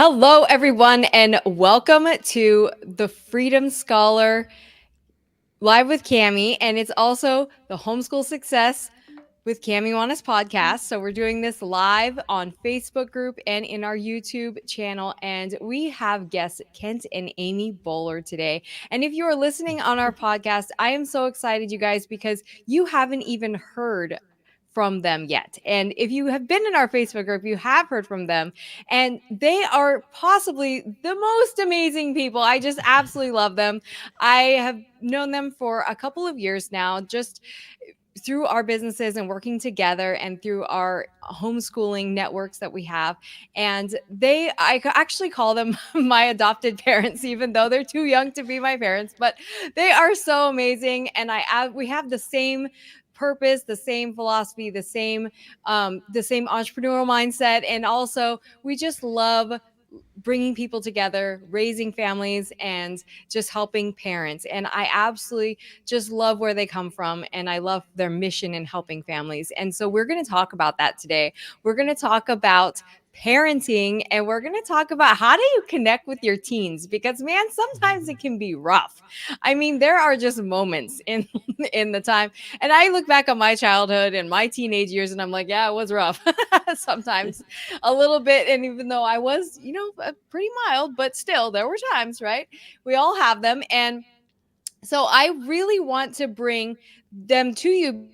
Hello, everyone, and welcome to the Freedom Scholar Live with Cami. And it's also the Homeschool Success with Cami Juanes podcast. So we're doing this live on Facebook group and in our YouTube channel. And we have guests Kent and Amy Bowler today. And if you are listening on our podcast, I am so excited, you guys, because you haven't even heard from them yet. And if you have been in our Facebook group, you have heard from them. And they are possibly the most amazing people. I just absolutely love them. I have known them for a couple of years now, just through our businesses and working together and through our homeschooling networks that we have. And I actually call them my adopted parents, even though they're too young to be my parents, but they are so amazing. And we have the same purpose, the same philosophy, the same entrepreneurial mindset. And also we just love bringing people together, raising families, and just helping parents. And I absolutely just love where they come from. And I love their mission in helping families. And so we're going to talk about that today. We're going to talk about parenting, and we're going to talk about how do you connect with your teens, because man, sometimes it can be rough. I mean, there are just moments in in the time, and I look back on my childhood and my teenage years and I'm like, yeah, it was rough sometimes, a little bit. And even though I was, pretty mild, but still there were times, right? We all have them. And so I really want to bring them to you.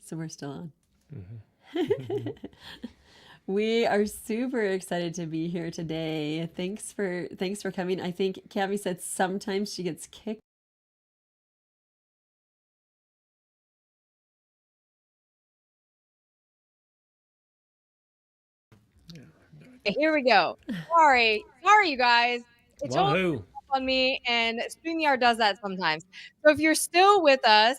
So we're still on. Mm-hmm. We are super excited to be here today. Thanks for coming. I think Cami said sometimes she gets kicked. Here we go. Sorry, you guys. It totally Wahoo! on me, and StreamYard does that sometimes. So if you're still with us,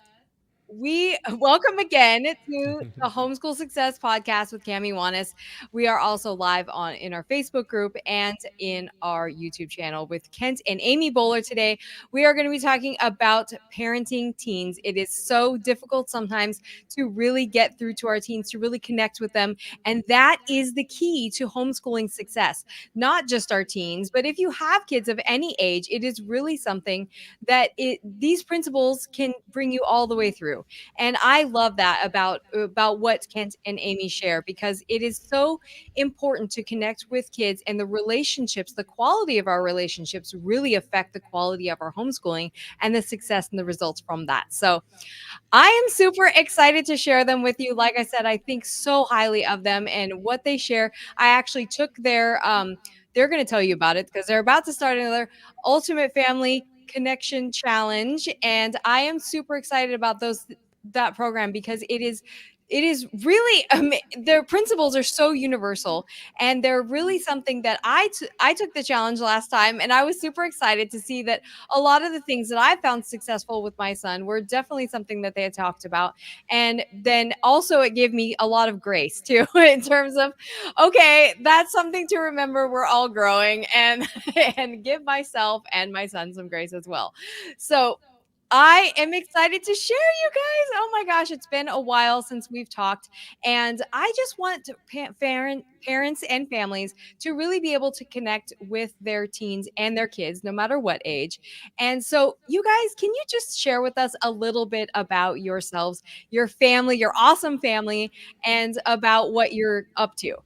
we welcome again to the Homeschool Success Podcast with Cami Juanes. We are also live in our Facebook group and in our YouTube channel with Kent and Amy Bowler today. We are going to be talking about parenting teens. It is so difficult sometimes to really get through to our teens, to really connect with them. And that is the key to homeschooling success, not just our teens, but if you have kids of any age, it is really something that these principles can bring you all the way through. And I love that about what Kent and Amy share, because it is so important to connect with kids, and the relationships, the quality of our relationships really affect the quality of our homeschooling and the success and the results from that. So I am super excited to share them with you. Like I said, I think so highly of them and what they share. I actually took they're going to tell you about it because they're about to start another Ultimate Family Connection Challenge, and I am super excited about that program because it is really their principles are so universal, and they're really something that I took the challenge last time, and I was super excited to see that a lot of the things that I found successful with my son were definitely something that they had talked about. And then also it gave me a lot of grace too, in terms of, okay, that's something to remember. We're all growing, and and give myself and my son some grace as well. So I am excited to share, you guys. Oh my gosh, it's been a while since we've talked, and I just want parents and families to really be able to connect with their teens and their kids, no matter what age. And so, you guys, can you just share with us a little bit about yourselves, your family, your awesome family, and about what you're up to?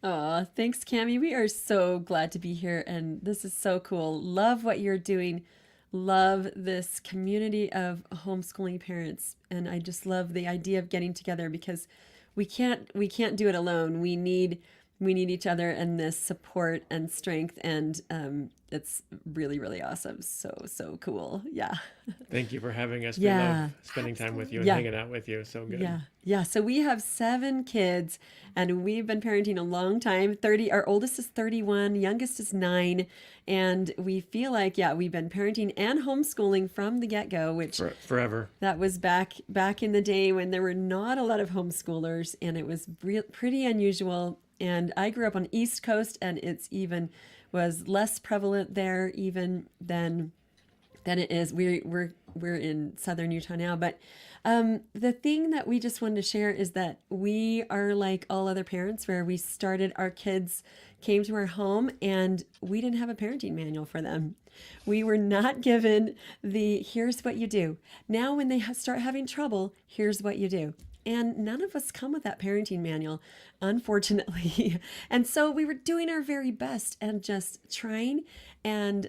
Oh, thanks, Cami. We are so glad to be here, and this is so cool. Love what you're doing. Love this community of homeschooling parents, and I just love the idea of getting together because we can't do it alone. We need each other and this support and strength, and it's really really awesome. So cool. Yeah. Thank you for having us. We love Yeah. spending time with you and Yeah. hanging out with you. So good. Yeah. So we have 7 kids, and we've been parenting a long time. 30, our oldest is 31, youngest is 9. And we feel like, yeah, we've been parenting and homeschooling from the get-go, which Forever. that was back in the day when there were not a lot of homeschoolers, and it was pretty unusual. And I grew up on the East Coast, and it's even was less prevalent there even than it is. We're in southern Utah now, but the thing that we just wanted to share is that we are like all other parents, where we started our kids came to our home and we didn't have a parenting manual for them. We were not given the here's what you do. Now, when they start having trouble, here's what you do. And none of us come with that parenting manual, unfortunately. And so we were doing our very best and just trying and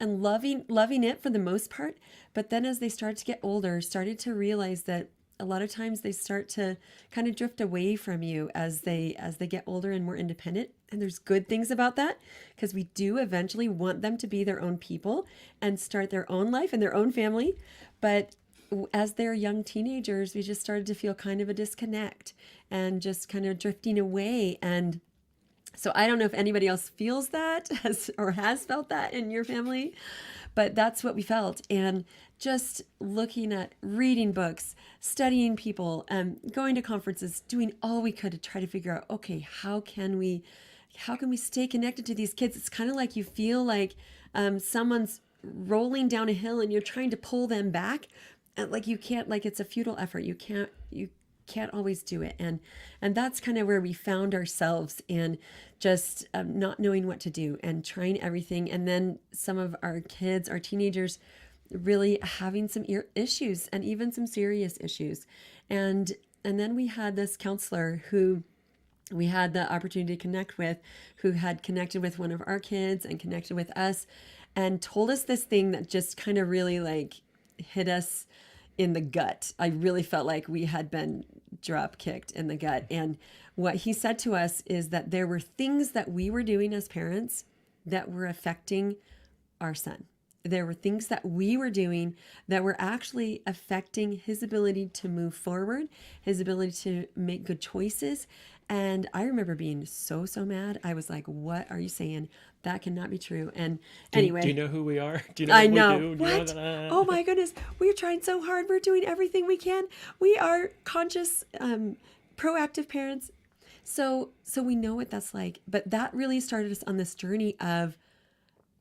loving it for the most part. But then as they started to get older, started to realize that a lot of times they start to kind of drift away from you as they get older and more independent. And there's good things about that, because we do eventually want them to be their own people and start their own life and their own family. But as they're young teenagers, we just started to feel kind of a disconnect and just kind of drifting away. And so I don't know if anybody else feels that or has felt that in your family, but that's what we felt. And just looking at reading books, studying people, going to conferences, doing all we could to try to figure out, okay, how can we stay connected to these kids? It's kind of like you feel like someone's rolling down a hill and you're trying to pull them back, and like you can't, like it's a futile effort. You can't always do it. And that's kind of where we found ourselves, in just not knowing what to do and trying everything. And then some of our kids, our teenagers, really having some issues, and even some serious issues. And then we had this counselor who we had the opportunity to connect with, who had connected with one of our kids and connected with us, and told us this thing that just kind of really like hit us in the gut. I really felt like we had been drop kicked in the gut. And what he said to us is that there were things that we were doing as parents that were affecting our son. There were things that we were doing that were actually affecting his ability to move forward, his ability to make good choices. And I remember being so mad. I was like, what are you saying? That cannot be true. And Do you anyway, know who we are? Do you know I what we know. do? Do you know What? that? Oh my goodness. We're trying so hard. We're doing everything we can. We are conscious, proactive parents. So we know what that's like. But that really started us on this journey of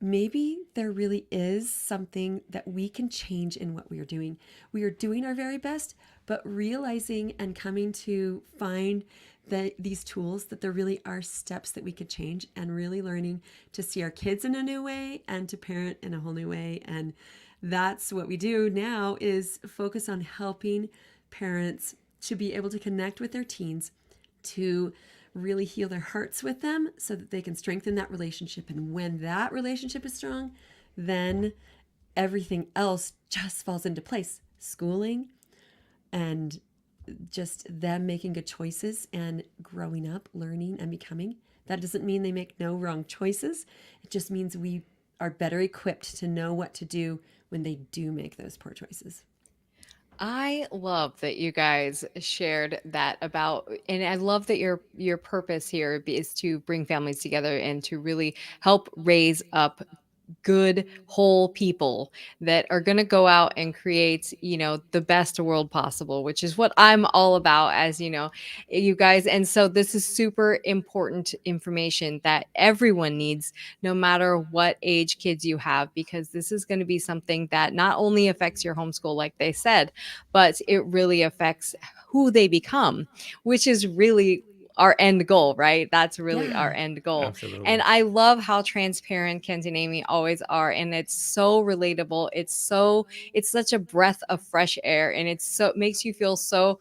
maybe there really is something that we can change in what we are doing. We are doing our very best, but realizing and coming to find that these tools, that there really are steps that we could change, and really learning to see our kids in a new way and to parent in a whole new way. And that's what we do now, is focus on helping parents to be able to connect with their teens, to really heal their hearts with them so that they can strengthen that relationship. And when that relationship is strong, then everything else just falls into place. Schooling and just them making good choices and growing up, learning and becoming. That doesn't mean they make no wrong choices. It just means we are better equipped to know what to do when they do make those poor choices. I love that you guys shared that about, and I love that your purpose here is to bring families together and to really help raise up good whole people that are going to go out and create, the best world possible, which is what I'm all about, as you guys. And so this is super important information that everyone needs, no matter what age kids you have, because this is going to be something that not only affects your homeschool, like they said, but it really affects who they become, which is really our end goal, right? That's really our Yeah. end goal. And Absolutely. I love how transparent Kenzie and Amy always are. And it's so relatable. It's such a breath of fresh air. And it makes you feel so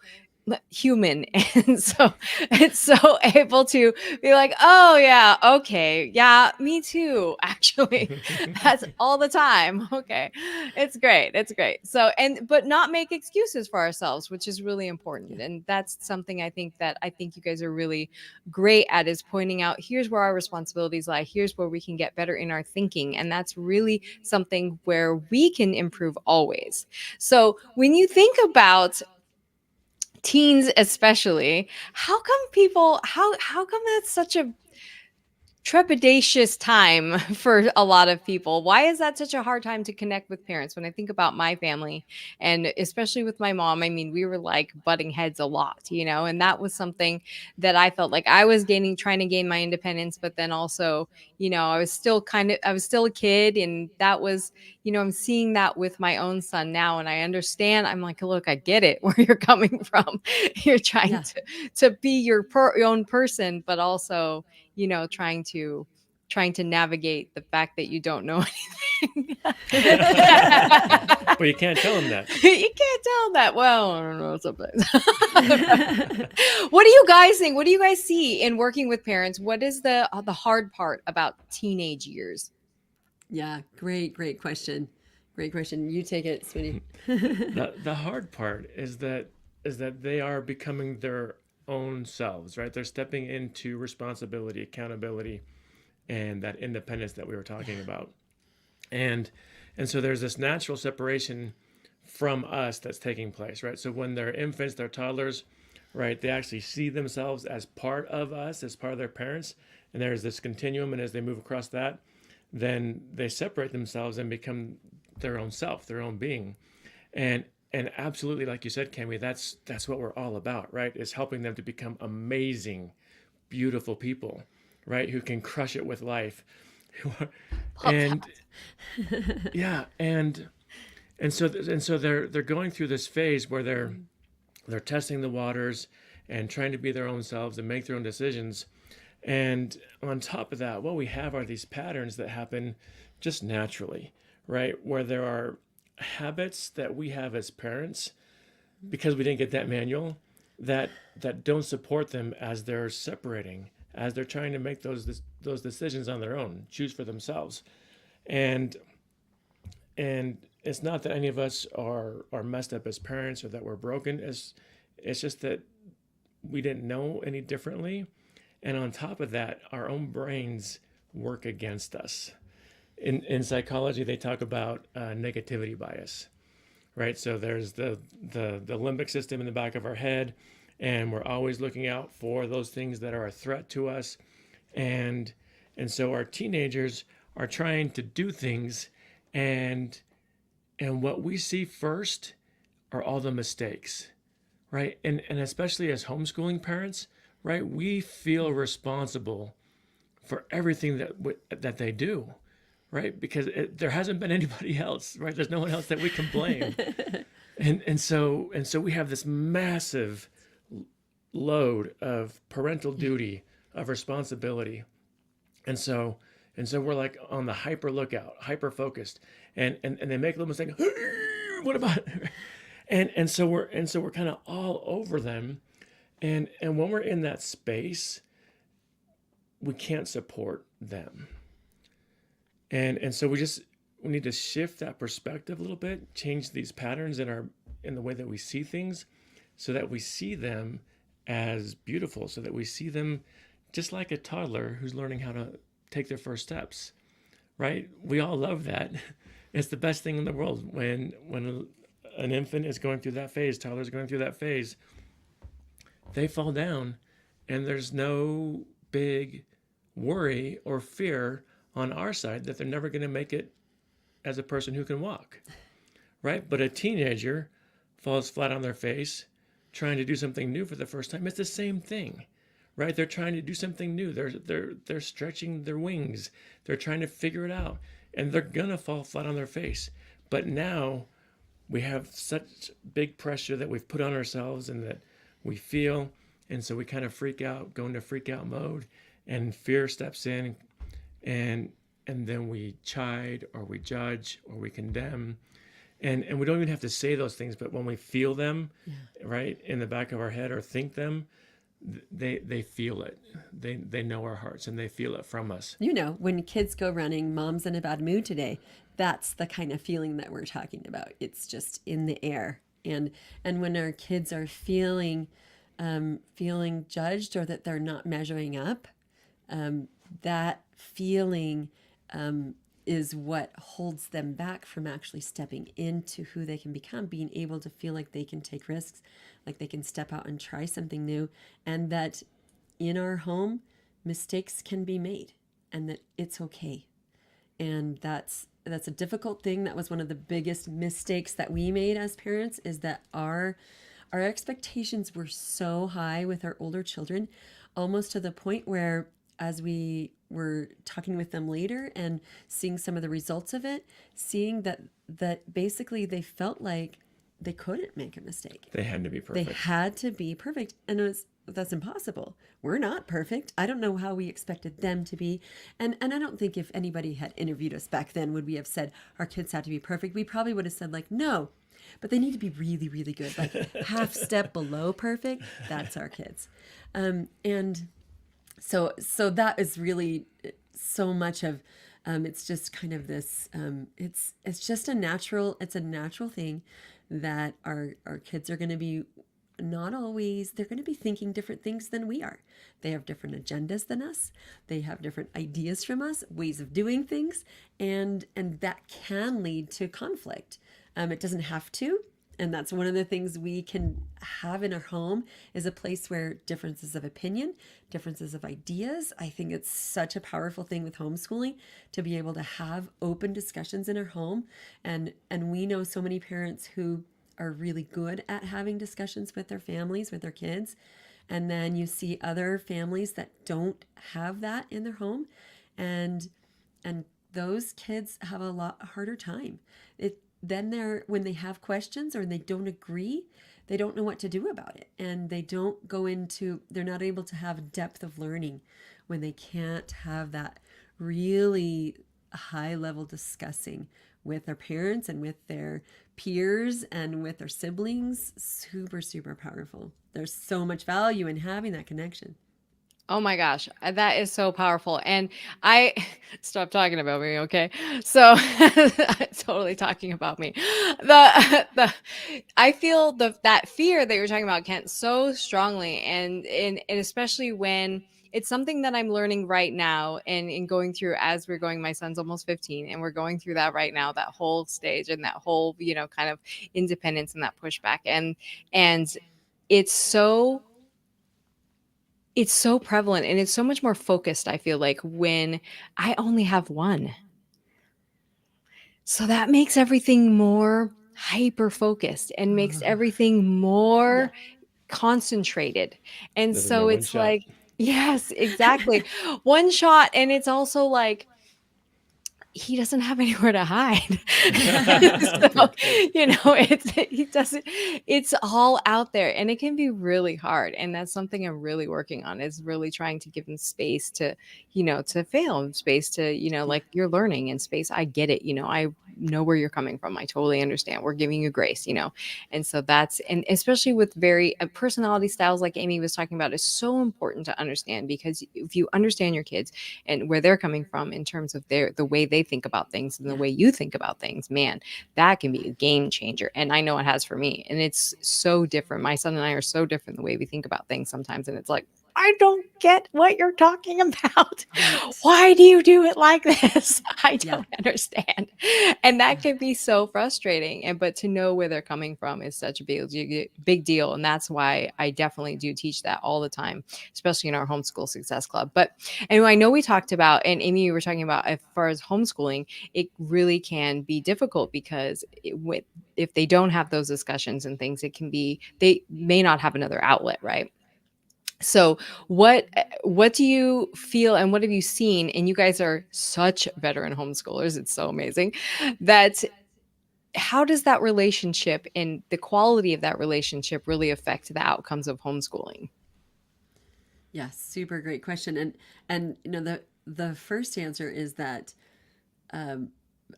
human. And so it's so able to be like, oh yeah, okay, yeah, me too, actually. That's all the time. Okay, it's great. So, and but not make excuses for ourselves, which is really Yeah. important. And that's something I think you guys are really great at, is pointing out, here's where our responsibilities lie, here's where we can get better in our thinking. And that's really something where we can improve always. So when you think about teens especially, how come that's such a trepidatious time for a lot of people. Why is that such a hard time to connect with parents? When I think about my family, and especially with my mom, I mean, we were like butting heads a lot, and that was something that I felt like I was trying to gain my independence, but then also, I was still a kid, and that was, I'm seeing that with my own son now, and I understand. I'm like, look, I get it where you're coming from. You're trying Yeah. to be your own person, but also, trying to navigate the fact that you don't know anything. But you can't tell them that. You can't tell that. Well, I don't know sometimes. What do you guys think? What do you guys see in working with parents? What is the hard part about teenage years? Yeah, great question. Great question. You take it, sweetie. The hard part is that they are becoming their own selves, right? They're stepping into responsibility, accountability, and that independence that we were talking about. And and so there's this natural separation from us that's taking place, right? So when they're infants, they're toddlers, right? They actually see themselves as part of us, as part of their parents, and there's this continuum. And as they move across that, then they separate themselves and become their own self, their own being. And and absolutely, like you said, Cami, that's what we're all about, right? Is helping them to become amazing, beautiful people, right? Who can crush it with life. Love And that. yeah, and so they're going through this phase where they're testing the waters and trying to be their own selves and make their own decisions. And on top of that, what we have are these patterns that happen just naturally, right? Where there are habits that we have as parents because we didn't get that manual that don't support them as they're separating, as they're trying to make those decisions on their own, choose for themselves. And and it's not that any of us are messed up as parents or that we're broken. It's just that we didn't know any differently. And on top of that, our own brains work against us. In psychology, they talk about negativity bias, right? So there's the limbic system in the back of our head, and we're always looking out for those things that are a threat to us. And and so our teenagers are trying to do things, and and what we see first are all the mistakes, right? And especially as homeschooling parents, right? We feel responsible for everything that they do, right? Because there hasn't been anybody else, right? There's no one else that we can blame. And so we have this massive load of parental duty, of responsibility. And so we're like on the hyper lookout, hyper focused. And they make a little mistake. What about and so we're kind of all over them. And when we're in that space, we can't support them. And so we need to shift that perspective a little bit, change these patterns in the way that we see things, so that we see them as beautiful, so that we see them just like a toddler who's learning how to take their first steps, right? We all love that. It's the best thing in the world when an infant is going through that phase, toddler's going through that phase, they fall down and there's no big worry or fear on our side that they're never going to make it as a person who can walk, right? But a teenager falls flat on their face trying to do something new for the first time. It's the same thing, right? They're trying to do something new. They're stretching their wings. They're trying to figure it out, and they're gonna fall flat on their face. But now we have such big pressure that we've put on ourselves and that we feel, and so we kind of freak out, go into freak out mode, and fear steps in, and and then we chide or we judge or we condemn, and we don't even have to say those things, but when we feel them, right, in the back of our head or think them, they feel it. They know our hearts and they feel it from us. When kids go running, mom's in a bad mood today. That's the kind of feeling that we're talking about. It's just in the air. And when our kids are feeling judged or that they're not measuring up, that feeling is what holds them back from actually stepping into who they can become, being able to feel like they can take risks, like they can step out and try something new, and that in our home, mistakes can be made. and that it's okay. And that's a difficult thing. That was one of the biggest mistakes that we made as parents, is that our expectations were so high with our older children, almost to the point where, as we were talking with them later and seeing some of the results of it, seeing that basically they felt like they couldn't make a mistake. They had to be They perfect. had to be perfect. And that's impossible. We're not perfect. I don't know how we expected them to be. And I don't think if anybody had interviewed us back then would we have said our kids had to be perfect. We probably would have said like, no, but they need to be really, really good. Like half step below perfect. That's our kids. And so that is really so much of it's just kind of this it's just a natural thing that our kids are going to be, not always, they're going to be thinking different things than we are. They have different agendas than us. They have different ideas from us, ways of doing things, and that can lead to conflict. It doesn't have to. And that's one of the things we can have in our home, is a place where differences of opinion, differences of ideas. I think it's such a powerful thing with homeschooling to be able to have open discussions in our home. And we know so many parents who are really good at having discussions with their families, with their kids. And then you see other families that don't have that in their home. And and those kids have a lot harder time. Then when they have questions or they don't agree, they don't know what to do about it. And they're not able to have depth of learning when they can't have that really high level discussing with their parents and with their peers and with their siblings. Super, super powerful. There's so much value in having that connection. Oh my gosh, that is so powerful. And I stop talking about me, okay? So totally talking about me. The I feel that fear that you're talking about, Kent, so strongly, and especially when it's something that I'm learning right now and in going through as we're going. My son's almost 15, and we're going through that right now, that whole stage and that whole, kind of independence and that pushback. And it's so it's so prevalent and it's so much more focused, I feel like, when I only have one. So that makes everything more hyper focused and makes everything Yeah. more concentrated. And This is my so one it's shot. like, yes, exactly. One shot. And it's also like, he doesn't have anywhere to hide. So, he doesn't, it's all out there, and it can be really hard. And that's something I'm really working on, is really trying to give him space to, to fail, and space to, Yeah. like, you're learning, and space. I get it. I know where you're coming from. I totally understand. We're giving you grace, and so and especially with very personality styles, like Amy was talking about, is so important to understand, because if you understand your kids and where they're coming from in terms of the way they think about things and the Yeah. way you think about things, man, that can be a game changer. And I know it has for me. And it's so different. My son and I are so different the way we think about things sometimes. And it's like, I don't get what you're talking about. Right. Why do you do it like this? I Yeah. don't understand. And that Yeah. can be so frustrating. But to know where they're coming from is such a big deal. And that's why I definitely do teach that all the time, especially in our homeschool success club. But anyway, I know we talked about, and Amy, you were talking about, as far as homeschooling, it really can be difficult because if they don't have those discussions and things, they may not have another outlet, right? So what do you feel, and what have you seen? And you guys are such veteran homeschoolers. It's so amazing that, how does that relationship and the quality of that relationship really affect the outcomes of homeschooling? Yeah. Super great question. And the first answer is that um,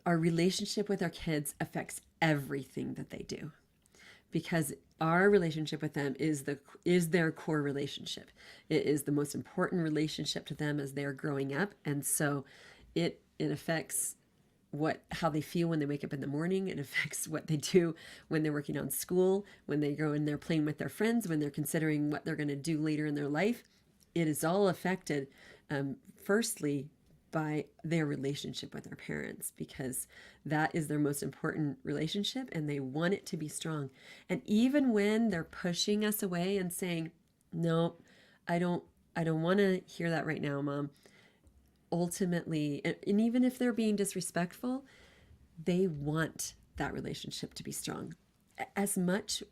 our relationship with our kids affects everything that they do, because our relationship with them is their core relationship. It is the most important relationship to them as they're growing up, and so it affects how they feel when they wake up in the morning. It affects what they do when they're working on school, when they go and they're playing with their friends, when they're considering what they're going to do later in their life. It is all affected, firstly, by their relationship with their parents, because that is their most important relationship and they want it to be strong. And even when they're pushing us away and saying, no, I don't I don't want to hear that right now, mom. ultimately, and even if they're being disrespectful, they want that relationship to be strong as much.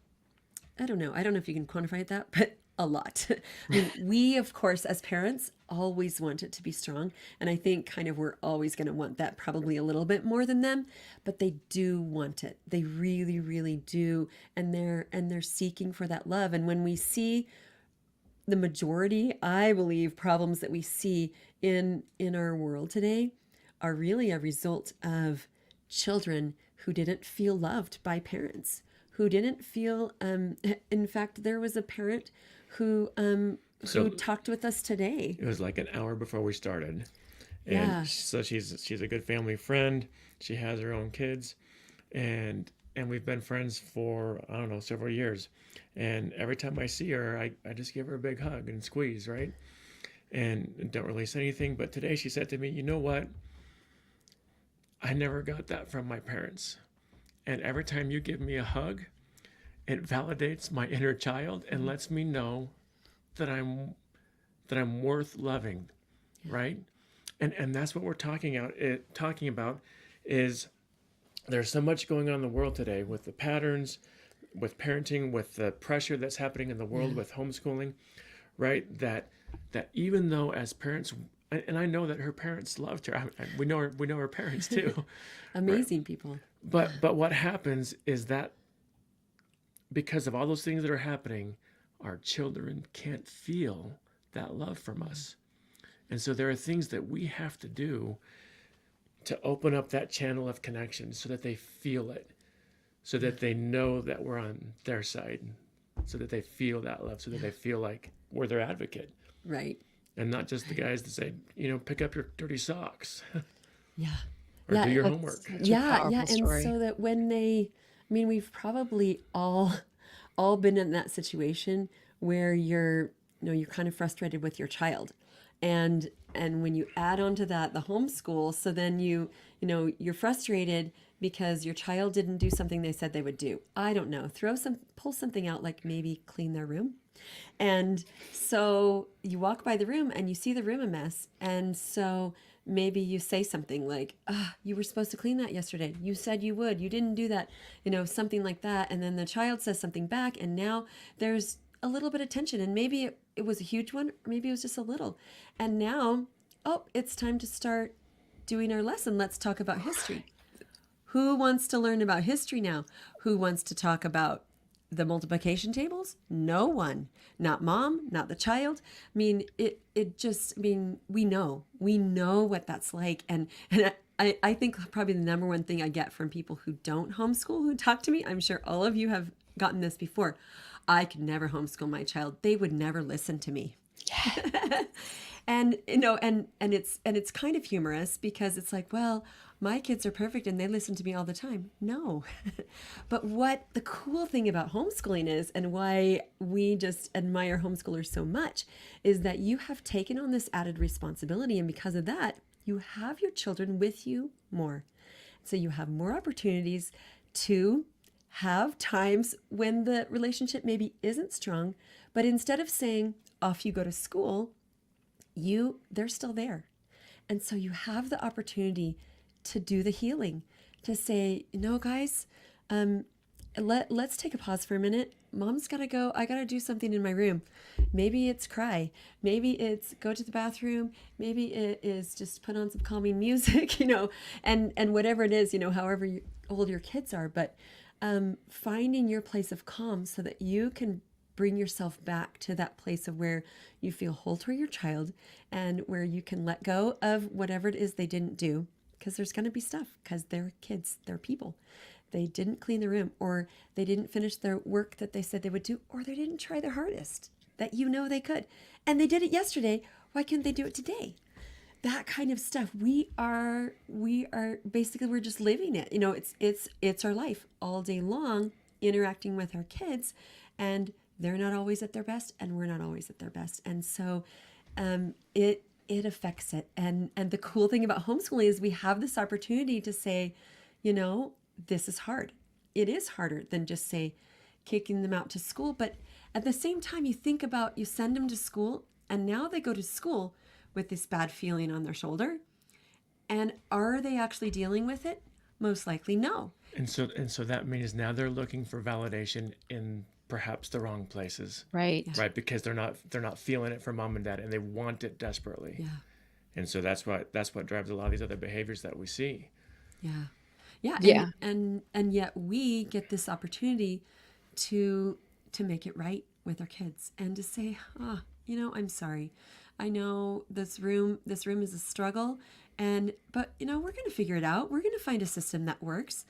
I don't know if you can quantify that, but a lot. I mean, we, of course, as parents, always want it to be strong. And I think kind of we're always going to want that probably a little bit more than them, but they do want it. They really, really do. And they're seeking for that love. And when we see the majority, I believe, problems that we see in our world today are really a result of children who didn't feel loved by parents, who didn't feel. In fact, there was a parent who So talked with us today. it was like an hour before we started, and Yeah, so she's a good family friend. She has her own kids, and we've been friends for, I don't know, several years. And every time I see her, I just give her a big hug and squeeze, right? And don't really say anything. But today she said to me, you know what? I never got that from my parents. And every time you give me a hug, it validates my inner child and lets me know that I'm worth loving, right? And that's what we're talking about is there's so much going on in the world today with the patterns, with parenting, with the pressure that's happening in the world yeah, with homeschooling, right? That even though as parents, and I know that her parents loved her. We know her parents too, right? amazing people. But what happens is that because of all those things that are happening, our children can't feel that love from us. And so there are things that we have to do to open up that channel of connection so that they feel it, so that they know that we're on their side, so that they feel that love, so that they feel like we're their advocate Right. and not just the guys that say, pick up your dirty socks Yeah. or do Yeah. your That's homework. such a Yeah. Yeah. powerful And story. so that when I mean, we've probably all been in that situation where you're kind of frustrated with your child. And when you add on to that the homeschool, so then you're frustrated because your child didn't do something they said they would do. I don't know. Pull something out, like maybe clean their room. And so you walk by the room and you see the room a mess. And so maybe you say something like, you were supposed to clean that yesterday. You said you would. You didn't do that. Something like that. And then the child says something back. And now there's a little bit of tension. And maybe it was a huge one, or maybe it was just a little. And now, oh, it's time to start doing our lesson. Let's talk about history. Who wants to learn about history now? Who wants to talk about the multiplication tables? No one. Not mom, not the child. I mean, we know what that's like. And I think probably the number one thing I get from people who don't homeschool, who talk to me, I'm sure all of you have gotten this before. I could never homeschool my child. They would never listen to me. And it's kind of humorous because it's like, well, my kids are perfect and they listen to me all the time. No. But what the cool thing about homeschooling is, and why we just admire homeschoolers so much, is that you have taken on this added responsibility, and because of that, you have your children with you more. So you have more opportunities to have times when the relationship maybe isn't strong, but instead of saying off you go to school, they're still there. And so you have the opportunity to do the healing, to say, guys, let's take a pause for a minute. Mom's got to go. I got to do something in my room. Maybe it's cry. Maybe it's go to the bathroom. Maybe it is just put on some calming music, and whatever it is, however old your kids are. But finding your place of calm so that you can bring yourself back to that place of where you feel whole toward your child and where you can let go of whatever it is they didn't do. Because there's going to be stuff, because they're kids, they're people. They didn't clean the room, or they didn't finish their work that they said they would do, or they didn't try their hardest that they could. And they did it yesterday. Why can't they do it today? That kind of stuff. We are basically, we're just living it. It's our life all day long, interacting with our kids, and they're not always at their best, and we're not always at their best. And so it affects it. And the cool thing about homeschooling is we have this opportunity to say, this is hard. It is harder than just say kicking them out to school. But at the same time, you think about, you send them to school and now they go to school with this bad feeling on their shoulder. And are they actually dealing with it? Most likely no. And so that means now they're looking for validation in perhaps the wrong places, Right. Yeah. right? Because they're not feeling it from mom and dad, and they want it desperately. Yeah. And so that's what drives a lot of these other behaviors that we see. Yeah. Yeah. Yeah. And yet we get this opportunity to make it right with our kids and to say, I'm sorry. I know this room is a struggle, but we're going to figure it out. We're going to find a system that works.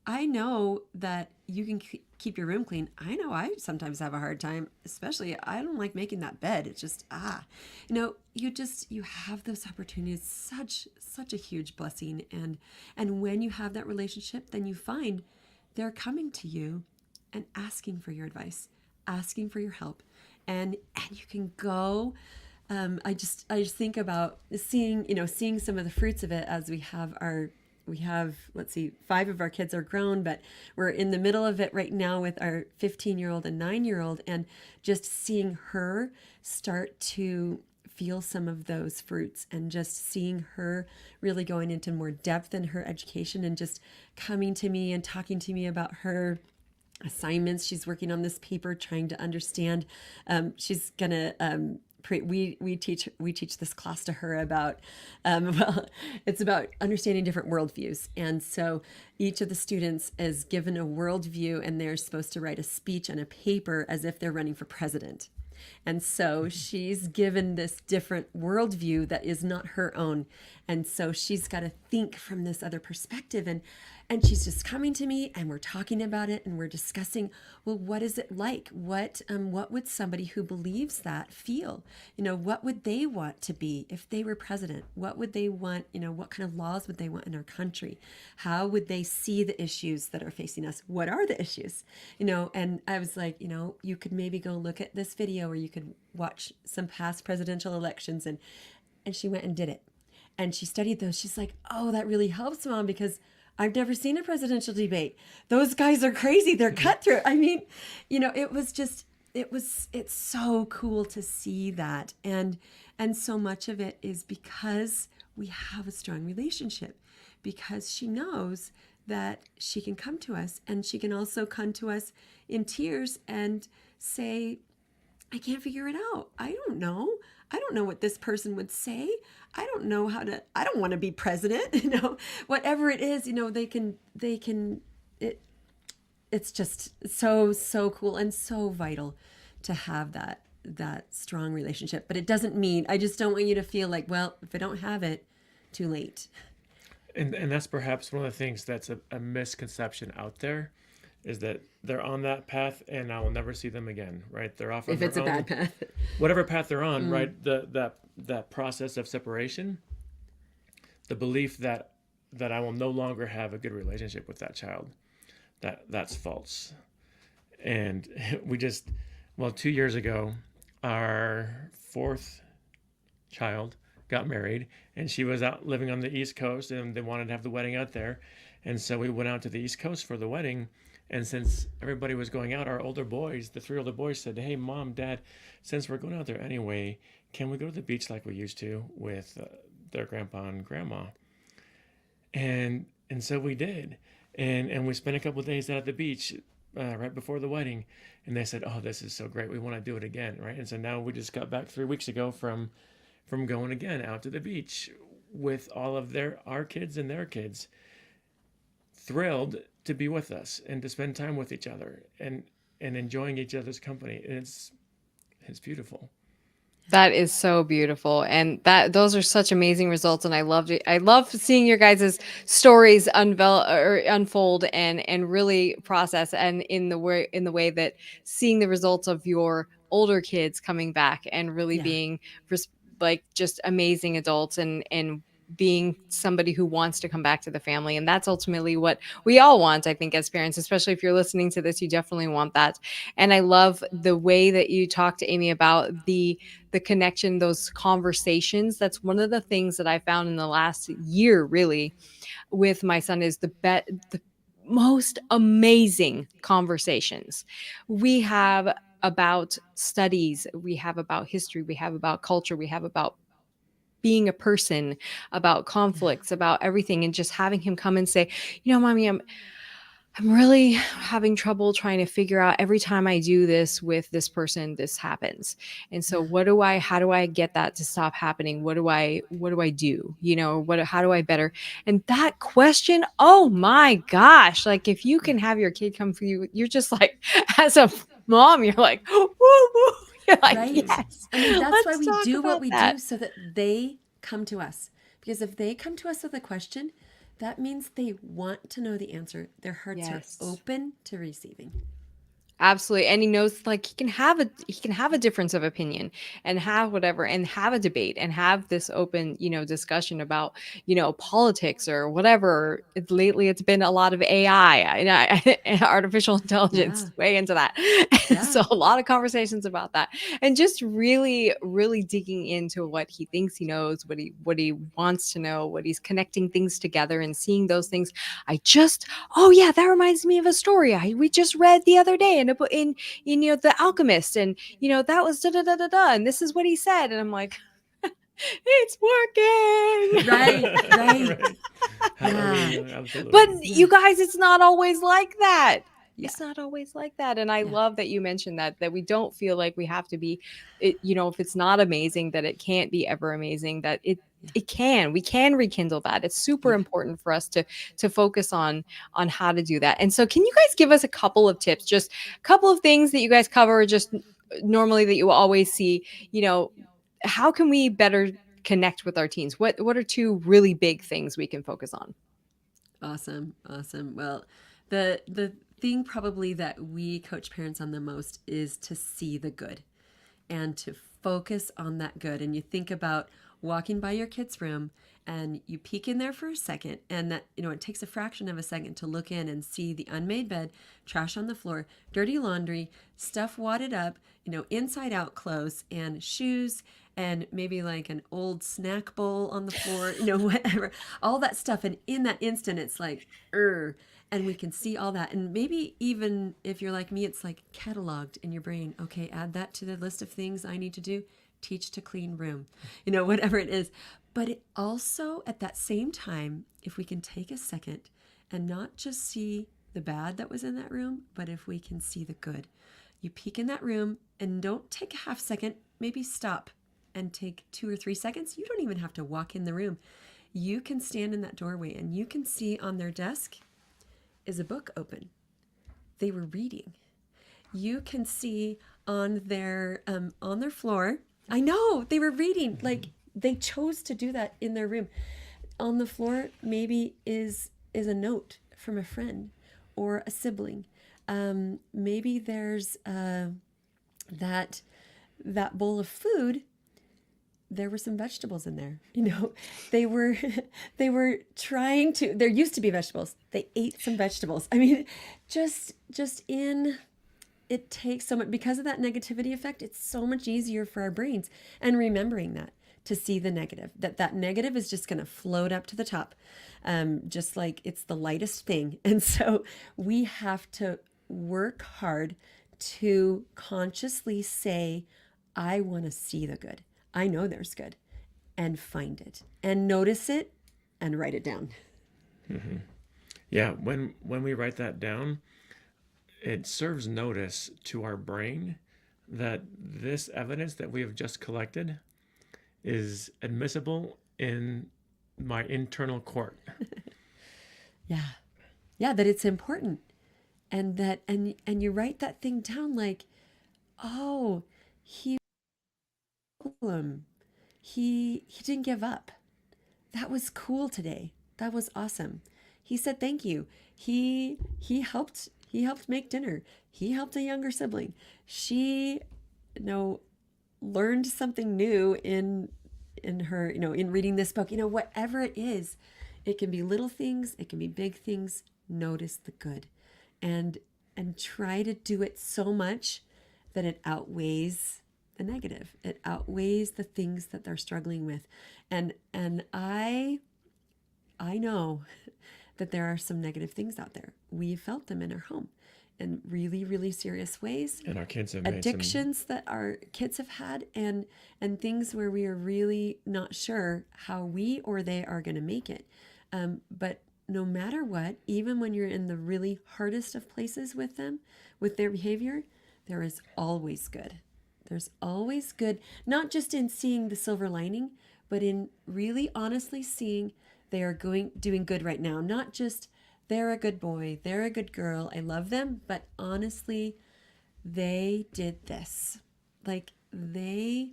I know that you can keep your room clean. I know I sometimes have a hard time, especially I don't like making that bed. It's just you have those opportunities, such a huge blessing, and when you have that relationship, then you find they're coming to you and asking for your advice, asking for your help, and you can go. I just think about seeing some of the fruits of it as we have, let's see, 5 of our kids are grown, but we're in the middle of it right now with our 15-year-old and 9-year-old, and just seeing her start to feel some of those fruits, and just seeing her really going into more depth in her education, and just coming to me and talking to me about her assignments. She's working on this paper, trying to understand. She's gonna we teach this class to her about it's about understanding different worldviews, and so each of the students is given a worldview, and they're supposed to write a speech and a paper as if they're running for president. And so she's given this different worldview that is not her own. And so she's got to think from this other perspective. And she's just coming to me, and we're talking about it, and we're discussing, well, what is it like? What would somebody who believes that feel? What would they want to be if they were president? What would they want? What kind of laws would they want in our country? How would they see the issues that are facing us? What are the issues? And I was like, you could maybe go look at this video, or you could watch some past presidential elections. And she went and did it. And she studied those. She's like, oh, that really helps, Mom, because I've never seen a presidential debate. Those guys are crazy. They're cutthroat. I mean, it's so cool to see that. And so much of it is because we have a strong relationship, because she knows that she can come to us, and she can also come to us in tears and say, I can't figure it out. I don't know. I don't know what this person would say. I don't know I don't want to be president, whatever it is, it's just so cool and so vital to have that strong relationship. But it doesn't mean, I just don't want you to feel like, well, if I don't have it, too late. And that's perhaps one of the things that's a misconception out there, is that they're on that path and I will never see them again, right? They're off on If their it's a own, bad path. whatever path they're on, right? That process of separation, the belief that I will no longer have a good relationship with that child, that's false. And 2 years ago, our 4th child got married, and she was out living on the East Coast, and they wanted to have the wedding out there. And so we went out to the East Coast for the wedding. And since everybody was going out, our older boys, the 3 older boys, said, hey, Mom, Dad, since we're going out there anyway, can we go to the beach like we used to with their grandpa and grandma? And so we did. And we spent a couple of days out at the beach right before the wedding. And they said, oh, this is so great. We want to do it again, right? And so now we just got back 3 weeks ago from going again out to the beach with all of our kids and their kids, thrilled to be with us and to spend time with each other and enjoying each other's company. And it's beautiful. That is so beautiful. And those are such amazing results. And I loved it. I love seeing your guys' stories unfold and really process, and in the way that seeing the results of your older kids coming back and really Yeah. being like just amazing adults, and being somebody who wants to come back to the family. And that's ultimately what we all want, I think, as parents. Especially if you're listening to this, you definitely want that. And I love the way that you talk to Amy about the connection, those conversations. That's one of the things that I found in the last year, really, with my son, is the most amazing conversations we have about studies, we have about history, we have about culture, we have about being a person, about conflicts, about everything, and just having him come and say, Mommy, I'm really having trouble trying to figure out every time I do this with this person, this happens. And so Yeah. how do I get that to stop happening? What do I do? How do I better? And that question, oh my gosh, like if you can have your kid come for you, you're just like, as a mom, you're like, woo, woo. You're like, Right. yes, I mean, that's why let's we talk do what about we that. do so that they come to us. Because if they come to us with a question, that means they want to know the answer. Their hearts are Yes. open to receiving. Absolutely. And he knows like he can have a difference of opinion and have whatever and have a debate and have this open, discussion about, politics or whatever. Lately it's been a lot of AI and artificial intelligence Yeah. way into that. And Yeah. so a lot of conversations about that and just really, really digging into what he thinks he knows, what he wants to know, what he's connecting things together and seeing those things. I just Oh yeah, that reminds me of a story we just read the other day in a book in The Alchemist, and that was da da da da da, and this is what he said, and I'm like, it's working. Right. Right. Right. Yeah. Hallelujah. But Absolutely. you Yeah. guys, it's not always like that. Yeah. It's not always like that. And I Yeah. love that you mentioned that we don't feel like we have to be if it's not amazing, that it can't be ever amazing, that Yeah. we can rekindle that. It's super Yeah. important for us to focus on how to do that. And so can you guys give us a couple of tips, just a couple of things that you guys cover just normally that you always see, you know, how can we better connect with our teens? What are two really big things we can focus on? Awesome. Awesome. Well, the thing probably that we coach parents on the most is to see the good and to focus on that good. And you think about walking by your kid's room and you peek in there for a second, and that, it takes a fraction of a second to look in and see the unmade bed, trash on the floor, dirty laundry, stuff wadded up, inside out clothes and shoes, and maybe like an old snack bowl on the floor, whatever, all that stuff. And in that instant, it's like, and we can see all that. And maybe even if you're like me, it's like cataloged in your brain. Okay, add that to the list of things I need to do. Teach to clean room, whatever it is. But it also, at that same time, if we can take a second and not just see the bad that was in that room, but if we can see the good. You peek in that room and don't take a half second, maybe stop and take 2 or 3 seconds. You don't even have to walk in the room. You can stand in that doorway and you can see on their desk is a book open. They were reading. You can see on their floor. I know they were reading. Like they chose to do that in their room. On the floor, maybe is a note from a friend or a sibling. Maybe there's that bowl of food. There were some vegetables in there. They were they were trying to. There used to be vegetables. They ate some vegetables. I mean, just in. It takes so much because of that negativity effect. It's so much easier for our brains and remembering that to see the negative. That negative is just going to float up to the top, just like it's the lightest thing. And so we have to work hard to consciously say, I want to see the good. I know there's good, and find it and notice it and write it down. Yeah, when we write that down, it serves notice to our brain that this evidence that we have just collected is admissible in my internal court. Yeah. Yeah, that it's important. And that and you write that thing down like, oh, he he didn't give up. That was cool today. That was awesome. He said thank you. He helped make dinner. He helped a younger sibling. She, learned something new in her, in reading this book. Whatever it is, it can be little things, it can be big things. Notice the good, and try to do it so much that it outweighs the negative. It outweighs the things that they're struggling with, and I know that there are some negative things out there. We felt them in our home. in really, really serious ways, And our kids have made some. addictions that our kids have had, and things where we are really not sure how we or they are going to make it. But no matter what, even when you're in the really hardest of places with them, with their behavior, there is always good. There's always good, not just in seeing the silver lining, but in really honestly seeing they are doing good right now. Not just they're a good boy, they're a good girl, I love them, but honestly, they did this. Like they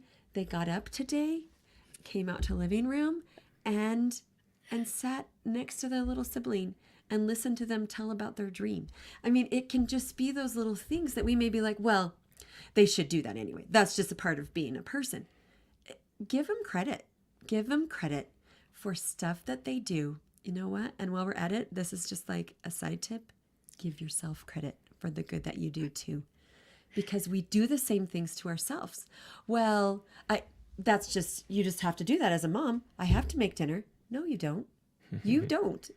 got up today, came out to living room, and sat next to their little sibling and listened to them tell about their dream. I mean, it can just be those little things that we may be like, well, they should do that anyway. That's just a part of being a person. Give them credit. Give them credit for stuff that they do. You know what? And while we're at it, this is just like a side tip. Give yourself credit for the good that you do too. Because we do the same things to ourselves. Well, that's just, you just have to do that as a mom. I have to make dinner. No, you don't. You don't.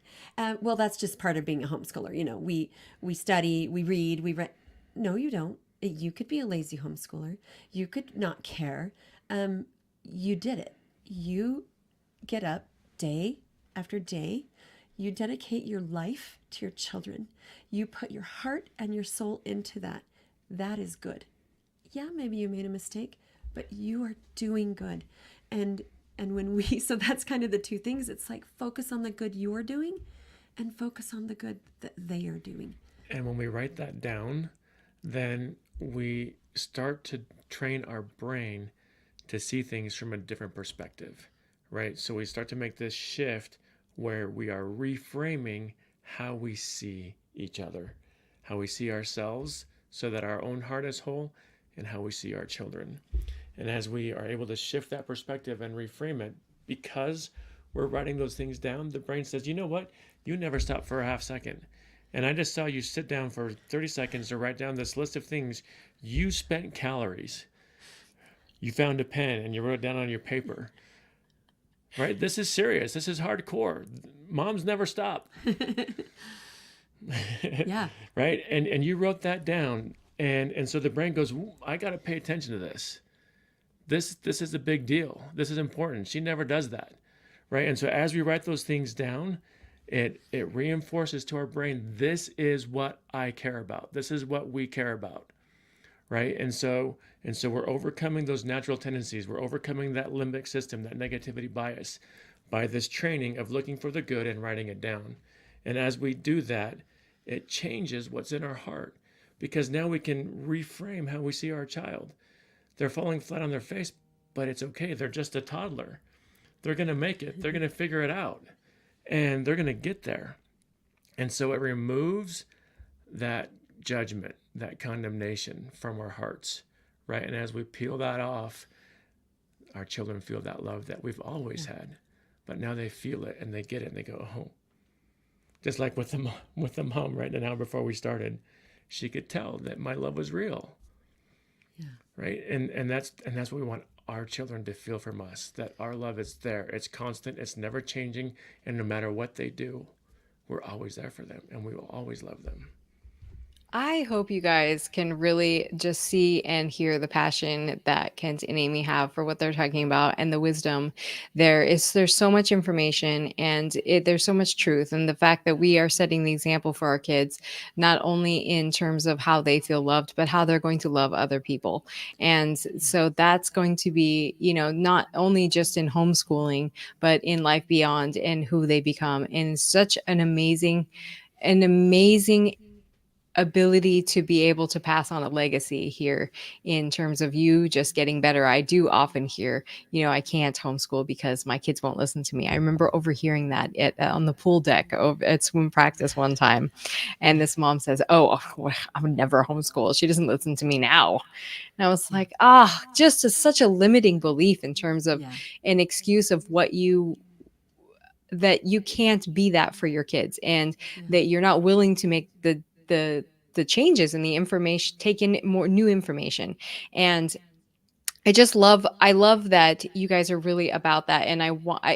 Well, that's just part of being a homeschooler. You know, we study, we read, we read. No, you don't. You could be a lazy homeschooler. You could not care. You did it. You get up day after day. You dedicate your life to your children. You put your heart and your soul into that. That is good. Yeah, maybe you made a mistake, but you are doing good. And when we, so that's kind of the two things. It's like focus on the good you're doing and focus on the good that they are doing. And when we write that down, then we start to train our brain to see things from a different perspective, right? So we start to make this shift where we are reframing how we see each other, how we see ourselves, so that our own heart is whole, and how we see our children. And as we are able to shift that perspective and reframe it, because we're writing those things down, the brain says, you know what? You never stop for a half second. And I just saw you sit down for 30 seconds to write down this list of things you spent calories. You found a pen and you wrote it down on your paper. Right? This is serious. This is hardcore. Moms never stop. Yeah. Right? And you wrote that down. And so the brain goes, I got to pay attention to this. This is a big deal. This is important. She never does that. Right? And so as we write those things down, it reinforces to our brain, this is what I care about. This is what we care about. Right? And so we're overcoming those natural tendencies. We're overcoming that limbic system, that negativity bias, by this training of looking for the good and writing it down. And as we do that, it changes what's in our heart, because now we can reframe how we see our child. They're falling flat on their face, but it's okay. They're just a toddler. They're going to make it. They're going to figure it out, and they're going to get there. And so it removes that judgment, that condemnation from our hearts, right? And as we peel that off, our children feel that love that we've always had, but now they feel it and they get it and they go, oh. Just like with the mom right now before we started, she could tell that my love was real. Yeah. Right? And that's what we want our children to feel from us, that our love is there. It's constant, it's never changing, and no matter what they do, we're always there for them and we will always love them. I hope you guys can really just see and hear the passion that Kent and Amy have for what they're talking about, and the wisdom. There's so much information, and there's so much truth, and the fact that we are setting the example for our kids, not only in terms of how they feel loved, but how they're going to love other people. And so that's going to be, not only just in homeschooling, but in life beyond, and who they become. And such an amazing ability to be able to pass on a legacy here in terms of you just getting better. I do often hear, I can't homeschool because my kids won't listen to me. I remember overhearing that on the pool deck at swim practice one time. And this mom says, oh, I would never homeschool. She doesn't listen to me now. And I was like, just such a limiting belief in terms of an excuse of that you can't be that for your kids, and that you're not willing to make the changes in the information, take in more new information. And I love that you guys are really about that. And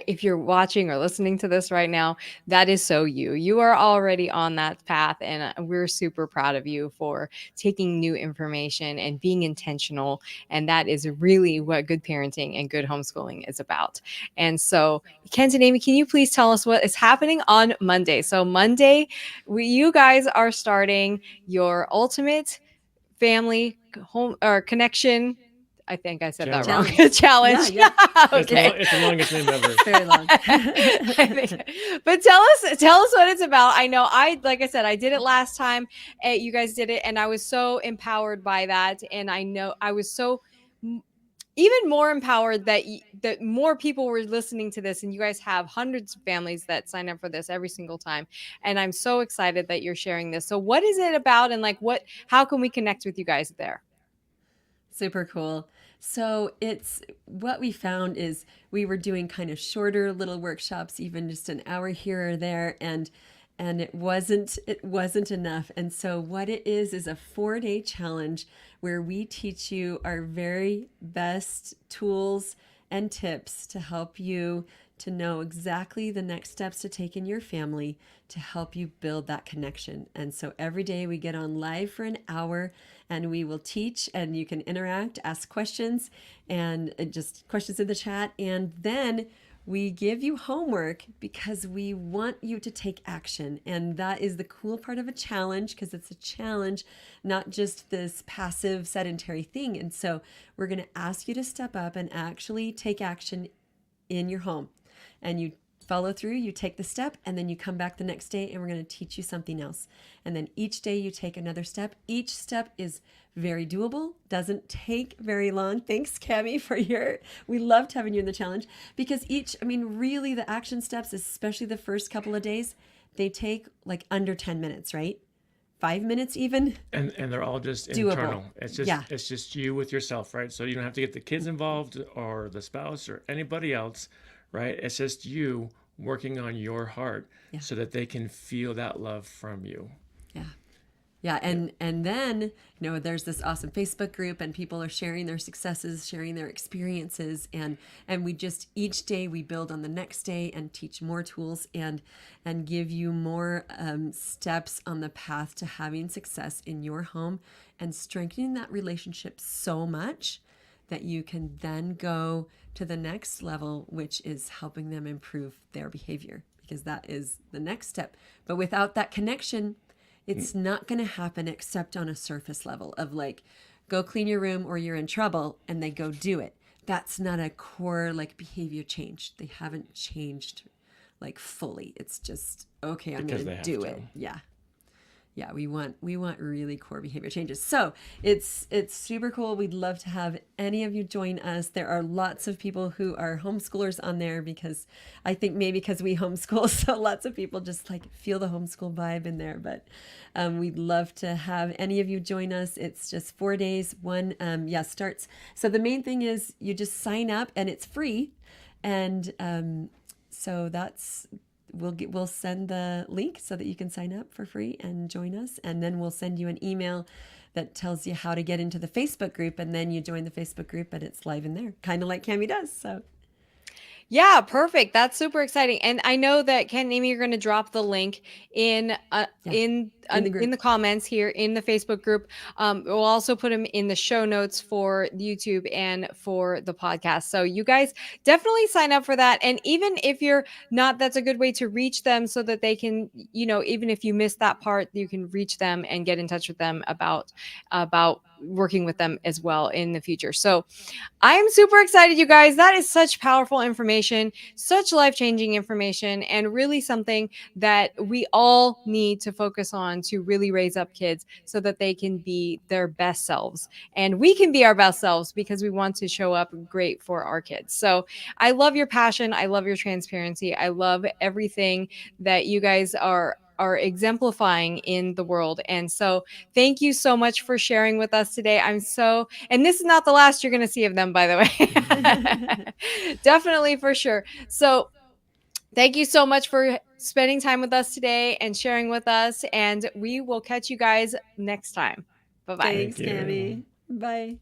if you're watching or listening to this right now, that is so you. You are already on that path, and we're super proud of you for taking new information and being intentional. And that is really what good parenting and good homeschooling is about. And so, Kent and Amy, can you please tell us what is happening on Monday? So Monday, you guys are starting your ultimate family home or connection. I think I said that wrong. Challenge. Challenge. Yeah, Challenge. yeah. Okay. It's the longest name ever. It's very long. But tell us what it's about. I know like I said, I did it last time. You guys did it, and I was so empowered by that. And I know I was so even more empowered that more people were listening to this, and you guys have hundreds of families that sign up for this every single time, and I'm so excited that you're sharing this. So what is it about, and like how can we connect with you guys there? Super cool. So it's what we found is we were doing kind of shorter little workshops, even just an hour here or there, and it wasn't enough. And so what it is a 4-day challenge where we teach you our very best tools and tips to help you to know exactly the next steps to take in your family to help you build that connection. And so every day we get on live for an hour and we will teach, and you can interact, ask questions, and just questions in the chat. And then we give you homework because we want you to take action. And that is the cool part of a challenge, because it's a challenge, not just this passive sedentary thing. And so we're going to ask you to step up and actually take action in your home. And you follow through, you take the step, and then you come back the next day and we're going to teach you something else. And then each day you take another step. Each step is very doable, doesn't take very long. Thanks, Cami, we loved having you in the challenge, because really the action steps, especially the first couple of days, they take like under 10 minutes, right? 5 minutes even. And they're all just Doable. internal. Yeah. It's just you with yourself, right? So you don't have to get the kids involved or the spouse or anybody else, right? It's just you working on your heart so that they can feel that love from you. Yeah. Yeah, and then there's this awesome Facebook group, and people are sharing their successes, sharing their experiences, and we just each day we build on the next day and teach more tools and give you more steps on the path to having success in your home and strengthening that relationship so much that you can then go to the next level, which is helping them improve their behavior, because that is the next step. But without that connection, it's not going to happen except on a surface level of like, go clean your room or you're in trouble, and they go do it. That's not a core like behavior change. They haven't changed like fully. It's just, okay, I'm going to do it. Yeah. Yeah, we want really core behavior changes. So it's super cool. We'd love to have any of you join us. There are lots of people who are homeschoolers on there, because I think maybe because we homeschool, so lots of people just like feel the homeschool vibe in there. But we'd love to have any of you join us. It's just 4 days. One starts. So the main thing is you just sign up and it's free, and so that's. We'll send the link so that you can sign up for free and join us, and then we'll send you an email that tells you how to get into the Facebook group, and then you join the Facebook group and it's live in there, kind of like Cami does. So Yeah, perfect. That's super exciting. And I know that Ken and Amy, you're going to drop the link in in the comments here in the Facebook group. We'll also put them in the show notes for YouTube and for the podcast. So you guys definitely sign up for that. And even if you're not, that's a good way to reach them so that they can, even if you missed that part, you can reach them and get in touch with them about working with them as well in the future. So I'm super excited, you guys. That is such powerful information, such life-changing information, and really something that we all need to focus on to really raise up kids so that they can be their best selves. And we can be our best selves because we want to show up great for our kids. So I love your passion. I love your transparency. I love everything that you guys are exemplifying in the world. And so thank you so much for sharing with us today. And this is not the last you're going to see of them, by the way. Definitely, for sure. So thank you so much for spending time with us today and sharing with us. And we will catch you guys next time. Bye-bye. Thanks, Cami. Bye.